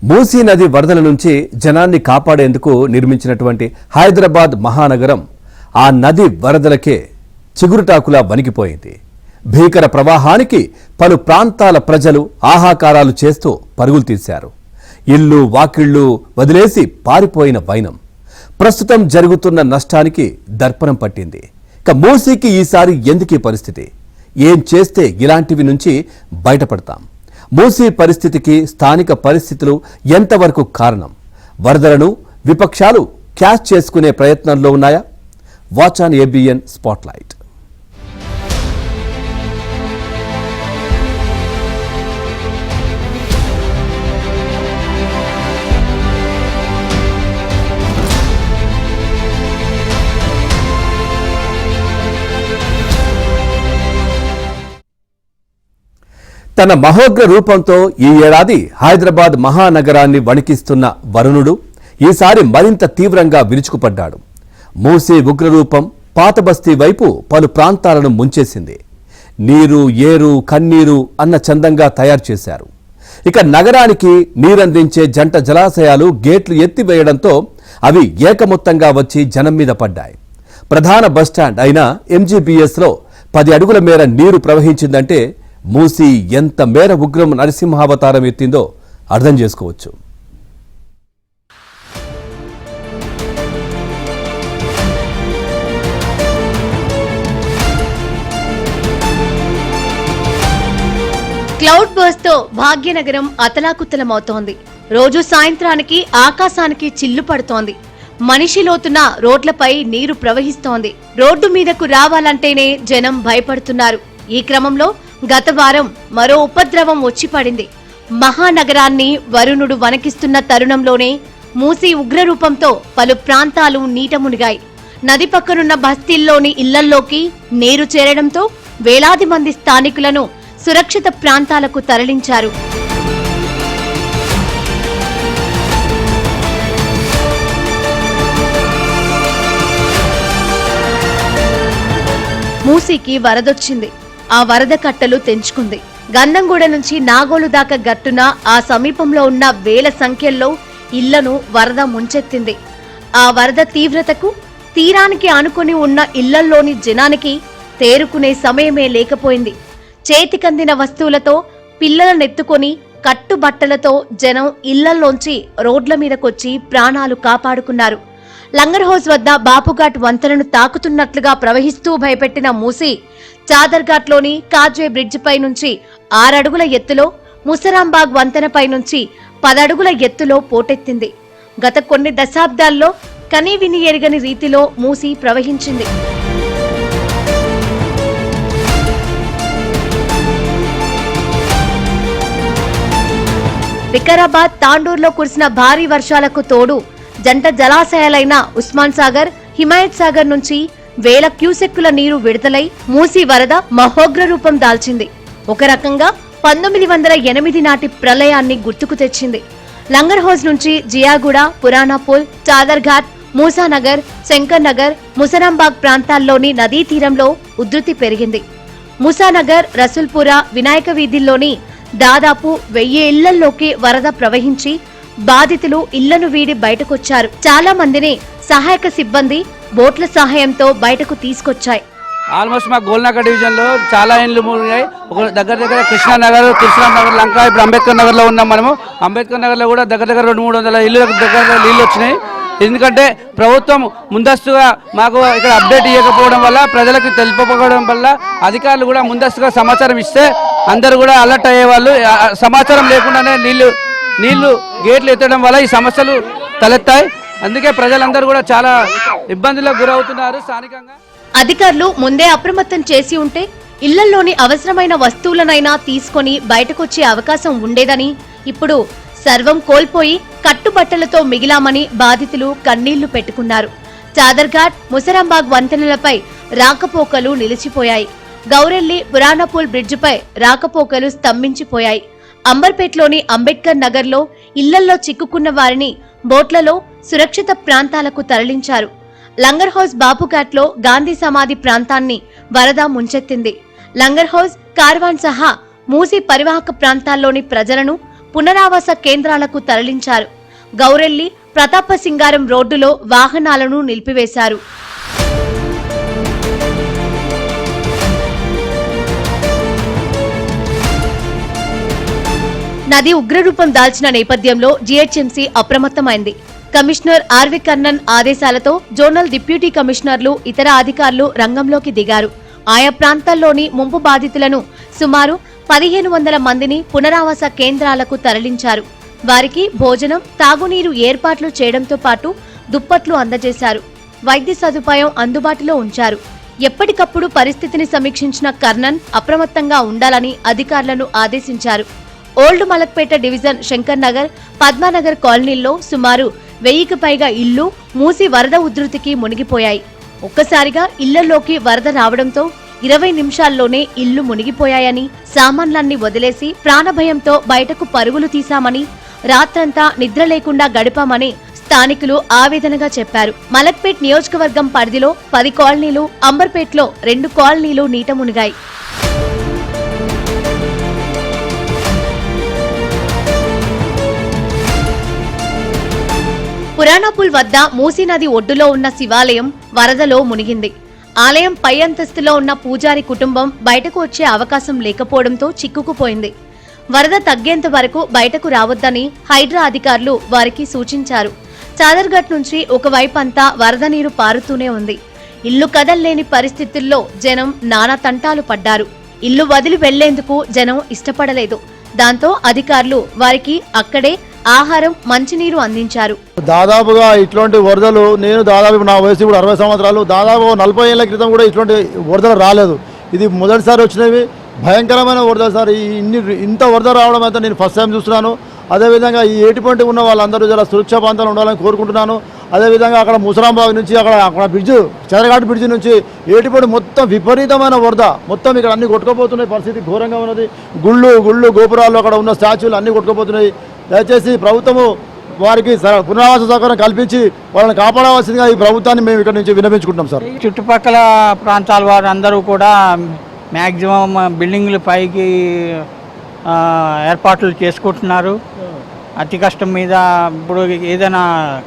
మూసీ నది వరదల నుంచి జనాన్ని కాపాడేందుకు నిర్మించినటువంటి హైదరాబాద్ మహానగరం ఆ నది వరదలకే చిగురుటాకులా వణికిపోయింది. భీకర ప్రవాహానికి పలు ప్రాంతాల ప్రజలు ఆహాకారాలు చేస్తూ పరుగులు తీశారు. ఇల్లు వాకిళ్లు వదిలేసి పారిపోయిన వైనం. ప్రస్తుతం జరుగుతున్న నష్టానికి దర్పణం పట్టింది. ఇక మూసీకి ఈసారి ఎందుకీ పరిస్థితి? ఏం చేస్తే ఇలాంటివి నుంచి బయటపడతాం? మూసీ పరిస్థితికి స్థానిక పరిస్థితులు ఎంతవరకు కారణం? వరదలను విపక్షాలు క్యాచ్ చేసుకునే ప్రయత్నంలో ఉన్నాయా? Watch on ABN spotlight. తన మహోగ్ర రూపంతో ఈ ఏడాది హైదరాబాద్ మహానగరాన్ని వణికిస్తున్న వరుణుడు ఈసారి మరింత తీవ్రంగా విరుచుకుపడ్డాడు. మూసీ ఉగ్రరూపం పాతబస్తీ వైపు పలు ప్రాంతాలను ముంచేసింది. నీరు ఏరు కన్నీరు అన్న చందంగా తయారు చేశారు. ఇక నగరానికి నీరందించే జంట జలాశయాలు గేట్లు ఎత్తివేయడంతో అవి ఏకమొత్తంగా వచ్చి జనం మీద పడ్డాయి. ప్రధాన బస్టాండ్ అయిన ఎంజీబీఎస్లో 10 అడుగుల మేర నీరు ప్రవహించిందంటే మూసీ ఎంత మేర ఉగ్రం నరసింహావతారం ఎత్తిందో అర్థం చేసుకోవచ్చు. క్లౌడ్ బర్స్ట్ తో భాగ్యనగరం అతలాకుతలమవుతోంది. రోజు సాయంత్రానికి ఆకాశానికి చిల్లు పడుతోంది. మనిషి లోతున్న రోడ్లపై నీరు ప్రవహిస్తోంది. రోడ్డు మీదకు రావాలంటేనే జనం భయపడుతున్నారు. ఈ క్రమంలో గత వారం మరో ఉపద్రవం వచ్చి పడింది. మహానగరాన్ని వరుణుడు వణకిస్తున్న తరుణంలోనే మూసీ ఉగ్రరూపంతో పలు ప్రాంతాలు నీట మునిగాయి. నది పక్కనున్న బస్తీల్లోని ఇళ్లల్లోకి నీరు చేరడంతో వేలాది మంది స్థానికులను సురక్షిత ప్రాంతాలకు తరలించారు. మూసీకి వరదొచ్చింది. ఆ వరద కట్టలు తెంచుకుంది. గంధంగూడ నుంచి నాగోలు దాకా గట్టున ఆ సమీపంలో ఉన్న వేల సంఖ్యల్లో ఇళ్లను వరద ముంచెత్తింది. ఆ వరద తీవ్రతకు తీరానికి ఆనుకొని ఉన్న ఇళ్లల్లోని జనానికి తేరుకునే సమయమే లేకపోయింది. చేతికందిన వస్తువులతో పిల్లలనెత్తుకొని కట్టుబట్టలతో జనం ఇళ్లల్లోంచి రోడ్ల మీదకొచ్చి ప్రాణాలు కాపాడుకున్నారు. లంగర్ హౌస్ వద్ద బాపుఘాట్ వంతెనను తాకుతున్నట్లుగా ప్రవహిస్తూ భయపెట్టిన మూసీ చాదర్ఘాట్లోని కాజ్వే బ్రిడ్జిపై నుంచి 6 అడుగుల ఎత్తులో, ముసరాంబాగ్ వంతెనపై నుంచి 10 అడుగుల ఎత్తులో పోటెత్తింది. గత కొన్ని దశాబ్దాల్లో కనీవిని ఎరగని రీతిలో మూసీ ప్రవహించింది. వికారాబాద్, తాండూరులో కురిసిన భారీ వర్షాలకు తోడు జంట జలాశయాలైన ఉస్మాన్ సాగర్, హిమాయత్ సాగర్ నుంచి వేల క్యూసెక్కుల నీరు విడుదలై మూసీ వరద మహోగ్ర రూపం దాల్చింది. ఒక రకంగా 1908 నాటి ప్రళయాన్ని గుర్తుకు తెచ్చింది. లంగర్ హౌస్ నుంచి జియాగూడ, పురాణాపూల్, చాదర్ఘాట్, మూసానగర్, శంకర్ నగర్, ముసరాంబాగ్ ప్రాంతాల్లోని నదీ తీరంలో ఉధృతి పెరిగింది. మూసానగర్, రసూల్పురా, వినాయక వీధిల్లోని దాదాపు 1000 ఇళ్లల్లోకి వరద ప్రవహించి బాధితులు ఇళ్లను వీడి బయటకొచ్చారు. చాలా మందిని సహాయక సిబ్బంది బోట్ల సహాయంతో బయటకు తీసుకొచ్చాయి. ఆల్మోస్ట్ మా గోల్నాక డివిజన్ లో చాలా ఇండ్లు మునిగాయి. ఒక దగ్గర కృష్ణానగర్, తులసిరామ్ లంక, ఇప్పుడు అంబేద్కర్ నగర్ లో ఉన్నాం. మనము అంబేద్కర్ నగర్ లో కూడా దగ్గర 200-300 ఇల్లు దగ్గర నీళ్ళు వచ్చినాయి. ఎందుకంటే ప్రభుత్వం ముందస్తుగా మాకు ఇక్కడ అప్డేట్ ఇవ్వకపోవడం వల్ల, ప్రజలకు తెలుపకపోవడం వల్ల అధికారులు కూడా ముందస్తుగా సమాచారం ఇస్తే అందరూ కూడా అలర్ట్ అయ్యేవాళ్ళు. సమాచారం లేకుండానే నీళ్లు గేట్లు ఎత్తడం వల్ల ఈ సమస్యలు తలెత్తాయి. అందుకే ప్రజలందరూ కూడా చాలా ఇబ్బందులకు గురవుతున్నారు. స్థానికంగా అధికారులు ముందే అప్రమత్తం చేసి ఉంటే ఇళ్లలోని అవసరమైన వస్తువులనైనా తీసుకొని బయటకొచ్చే అవకాశం ఉండేదని, ఇప్పుడు సర్వం కోల్పోయి కట్టుబట్టలతో మిగిలామని బాధితులు కన్నీళ్లు పెట్టుకున్నారు. చాదర్ఘాట్, ముసరాంబాగ్ వంతెనలపై రాకపోకలు నిలిచిపోయాయి. గౌరెల్లి, పురాణపూల్ బ్రిడ్జిపై రాకపోకలు స్తంభించిపోయాయి. అంబర్పేట్లోని అంబేద్కర్ నగర్లో ఇళ్లల్లో చిక్కుకున్న వారిని బోట్లలో సురక్షిత ప్రాంతాలకు తరలించారు. లంగర్ హౌస్, బాపుఘాట్లో గాంధీ సమాధి ప్రాంతాన్ని వరద ముంచెత్తింది. లంగర్ హౌస్, కార్వాన్ సహా మూసీ పరివాహక ప్రాంతాల్లోని ప్రజలను పునరావాస కేంద్రాలకు తరలించారు. గౌరెల్లి ప్రతాపసింగారం రోడ్డులో వాహనాలను నిలిపివేశారు. నది ఉగ్రరూపం దాల్చిన నేపథ్యంలో జీహెచ్ఎంసీ అప్రమత్తమైంది. కమిషనర్ ఆర్వి కర్ణన్ ఆదేశాలతో జోనల్ డిప్యూటీ కమిషనర్లు, ఇతర అధికారులు రంగంలోకి దిగారు. ఆయా ప్రాంతాల్లోని ముంపు బాధితులను సుమారు 1500 మందిని పునరావాస కేంద్రాలకు తరలించారు. వారికి భోజనం, తాగునీరు ఏర్పాట్లు చేయడంతో పాటు దుప్పట్లు అందజేశారు. వైద్య సదుపాయం అందుబాటులో ఉంచారు. ఎప్పటికప్పుడు పరిస్థితిని సమీక్షించిన కర్ణన్ అప్రమత్తంగా ఉండాలని అధికారులను ఆదేశించారు. ఓల్డ్ మలక్పేట డివిజన్ శంకర్ నగర్, పద్మానగర్ కాలనీల్లో సుమారు 1000కి పైగా ఇళ్లు మూసి వరద ఉధృతికి మునిగిపోయాయి. ఒక్కసారిగా ఇళ్లలోకి వరద రావడంతో 20 నిమిషాల్లోనే ఇళ్లు మునిగిపోయాయని, సామాన్లన్నీ వదిలేసి ప్రాణభయంతో బయటకు పరుగులు తీశామని, రాత్రంతా నిద్ర లేకుండా గడిపామని స్థానికులు ఆవేదనగా చెప్పారు. మలక్పేట్ నియోజకవర్గం పరిధిలో 10 కాలనీలు, అంబర్పేట్లో 2 కాలనీలు నీట మునిగాయి. పురాణాపుల్ వద్ద మూసీ నది ఒడ్డులో ఉన్న శివాలయం వరదలో మునిగింది. ఆలయం పై అంతస్తులో ఉన్న పూజారి కుటుంబం బయటకు వచ్చే అవకాశం లేకపోవడంతో చిక్కుకుపోయింది. వరద తగ్గేంత వరకు బయటకు రావద్దని హైడ్రా అధికారులు వారికి సూచించారు. చాదర్ఘట్ నుంచి ఒకవైపంతా వరద నీరు పారుతూనే ఉంది. ఇల్లు కదల్లేని పరిస్థితుల్లో జనం నానా తంటాలు పడ్డారు. ఇల్లు వదిలి వెళ్లేందుకు జనం ఇష్టపడలేదు. దాంతో అధికారులు వారికి అక్కడే ఆహారం, మంచినీరు అందించారు. దాదాపుగా ఇట్లాంటి వరదలు నేను దాదాపు నా వయసు ఇప్పుడు 60 సంవత్సరాలు, దాదాపు 40 ఏళ్ల క్రితం కూడా ఇట్లాంటి వరదలు రాలేదు. ఇది మొదటిసారి వచ్చినవి, భయంకరమైన వరదలు సార్. ఇంత వరద రావడం అయితే నేను ఫస్ట్ టైం చూస్తున్నాను. అదేవిధంగా ఈ ఏటిపంటి ఉన్న వాళ్ళందరూ జర సురక్షా ప్రాంతాలు ఉండాలని కోరుకుంటున్నాను. అదేవిధంగా అక్కడ ముసరాంబాగ్ నుంచి అక్కడ బ్రిడ్జ్, చదరఘాట్ బ్రిడ్జ్ నుంచి ఏటిపంటి మొత్తం విపరీతమైన వరద, మొత్తం ఇక్కడ అన్ని కొట్టుకుపోతున్నాయి. పరిస్థితి ఘోరంగా ఉన్నది. గుళ్ళు గోపురాలు, అక్కడ ఉన్న స్టాచ్యూలు అన్ని కొట్టుకుపోతున్నాయి. దయచేసి ప్రభుత్వము వారికి పునరావాస సౌకర్యం కల్పించి వాళ్ళని కాపాడవలసిందిగా ఈ ప్రభుత్వాన్ని మేము ఇక్కడ నుంచి విన్నవించుకుంటాం సార్. చుట్టుపక్కల ప్రాంతాల వారు అందరూ కూడా మ్యాక్సిమం బిల్డింగ్ల పైకి ఏర్పాట్లు చేసుకుంటున్నారు. అతి కష్టం మీద ఇప్పుడు ఏదైనా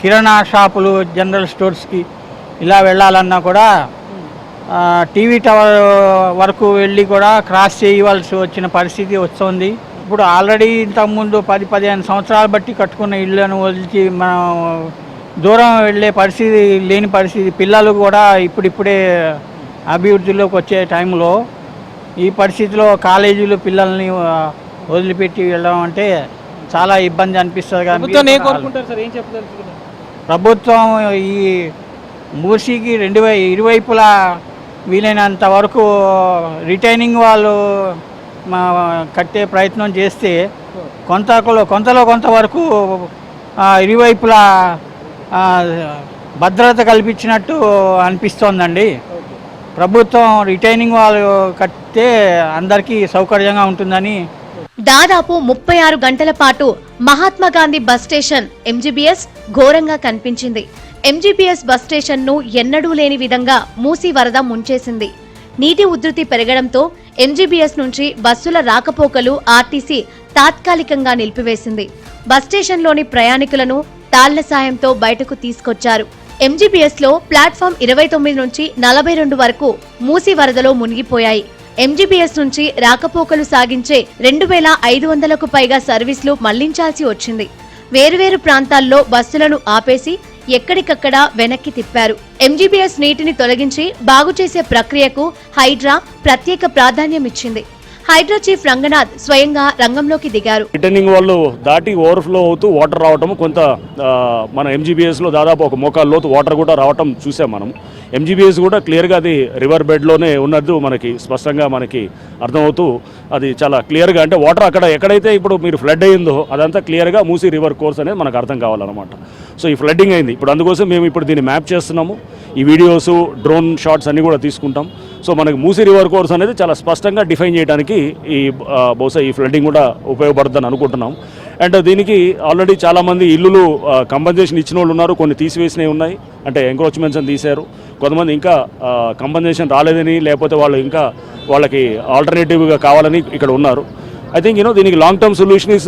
కిరాణా షాపులు, జనరల్ స్టోర్స్కి ఇలా వెళ్ళాలన్నా కూడా టీవీ టవర్ వరకు వెళ్ళి కూడా క్రాస్ చేయవలసి వచ్చిన పరిస్థితి వస్తుంది. ఇప్పుడు ఆల్రెడీ ఇంతకుముందు 10-15 సంవత్సరాలు బట్టి కట్టుకున్న ఇళ్లను వదిలిచి మనం దూరం వెళ్ళే పరిస్థితి లేని పరిస్థితి. పిల్లలు కూడా ఇప్పుడిప్పుడే అభివృద్ధిలోకి వచ్చే టైంలో ఈ పరిస్థితిలో కాలేజీలు పిల్లల్ని వదిలిపెట్టి వెళ్ళడం అంటే చాలా ఇబ్బంది అనిపిస్తుంది. ప్రభుత్వం ఈ మూసీకి ఇరువైపులా వీలైనంత వరకు రిటైనింగ్ వాళ్ళు కట్టే ప్రయత్నం చేస్తే కొంతవరకు ఇరువైపులా భద్రత కల్పించినట్టు అనిపిస్తోందండి. ప్రభుత్వం రిటైనింగ్ వాళ్ళు కట్టితే అందరికీ సౌకర్యంగా ఉంటుందని. దాదాపు 36 గంటల పాటు మహాత్మాగాంధీ బస్ స్టేషన్ ఎంజీబీఎస్ ఘోరంగా కనిపించింది. ఎంజీబీఎస్ బస్ స్టేషన్ ను ఎన్నడూ లేని విధంగా మూసీ వరద ముంచేసింది. నీటి ఉధృతి పెరగడంతో ఎంజీబీఎస్ నుంచి బస్సుల రాకపోకలు ఆర్టీసీ తాత్కాలికంగా నిలిపివేసింది. బస్ స్టేషన్లోని ప్రయాణికులను తాళ్ల సాయంతో బయటకు తీసుకొచ్చారు. ఎంజీబీఎస్ లో ప్లాట్ఫామ్ 29 నుంచి 42 వరకు మూసీ వరదలో మునిగిపోయాయి. ఎంజీబీఎస్ నుంచి రాకపోకలు సాగించే 2500కు పైగా సర్వీసులు మళ్లించాల్సి వచ్చింది. వేరువేరు ప్రాంతాల్లో బస్సులను ఆపేసి ఎక్కడికక్కడ వెనక్కి తిప్పారు. ఎంజీబీఎస్ నీటిని తొలగించి బాగు చేసే ప్రక్రియకు హైడ్రా ప్రత్యేక ప్రాధాన్యం ఇచ్చింది. హైడ్రా చీఫ్ రంగనాథ్ స్వయంగా రంగంలోకి దిగారు. రిటర్నింగ్ వాళ్ళు దాటి ఓవర్ఫ్లో అవుతూ వాటర్ రావటం, కొంత మన ఎంజీబీఎస్లో దాదాపు ఒక మోకాలు లోతు వాటర్ కూడా రావటం చూసాం మనం. ఎంజీబీఎస్ కూడా క్లియర్గా అది రివర్ బెడ్లోనే ఉన్నది మనకి స్పష్టంగా మనకి అర్థమవుతూ, అది చాలా క్లియర్గా, అంటే వాటర్ అక్కడ ఎక్కడైతే ఇప్పుడు మీరు ఫ్లడ్ అయ్యిందో అదంతా క్లియర్గా మూసీ రివర్ కోర్స్ అనేది మనకు అర్థం కావాలన్నమాట. సో ఈ ఫ్లడ్డింగ్ అయింది. ఇప్పుడు అందుకోసం మేము ఇప్పుడు దీన్ని మ్యాప్ చేస్తున్నాము. ఈ వీడియోస్, డ్రోన్ షాట్స్ అన్నీ కూడా తీసుకుంటాం. సో మనకి మూసీ రివర్ కోర్స్ అనేది చాలా స్పష్టంగా డిఫైన్ చేయడానికి ఈ బహుశా ఈ ఫ్లడ్డింగ్ కూడా ఉపయోగపడుతుందని అనుకుంటున్నాం. అండ్ దీనికి ఆల్రెడీ చాలామంది ఇల్లులు కంపెన్సేషన్ ఇచ్చిన వాళ్ళు ఉన్నారు, కొన్ని తీసివేసినవి ఉన్నాయి, అంటే ఎంక్రోచ్మెంట్స్ అని తీశారు. కొంతమంది ఇంకా కంపెన్సేషన్ రాలేదని, లేకపోతే వాళ్ళు ఇంకా వాళ్ళకి ఆల్టర్నేటివ్గా కావాలని ఇక్కడ ఉన్నారు. ఐ థింక్ దీనికి long term solution is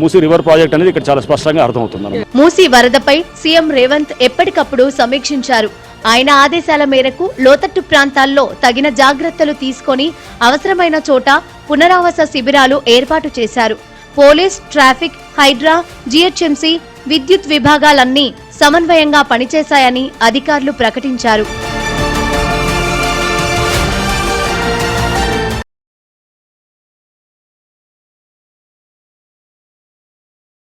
Musi river project అనేది ఇక్కడ చాలా స్పష్టంగా అర్థమవుతుంది. మూసీ వరదపై సీఎం రేవంత్ ఎప్పటికప్పుడు సమీక్షించారు. ఆయన ఆదేశాల మేరకు లోతట్టు ప్రాంతాల్లో తగిన జాగ్రత్తలు తీసుకొని అవసరమైన చోట పునరావాస శిబిరాలు ఏర్పాటు చేశారు. పోలీస్, ట్రాఫిక్, హైడ్రా, జీహెచ్ఎంసీ, విద్యుత్ విభాగాలన్నీ సమన్వయంగా పనిచేశాయని అధికారులు ప్రకటించారు.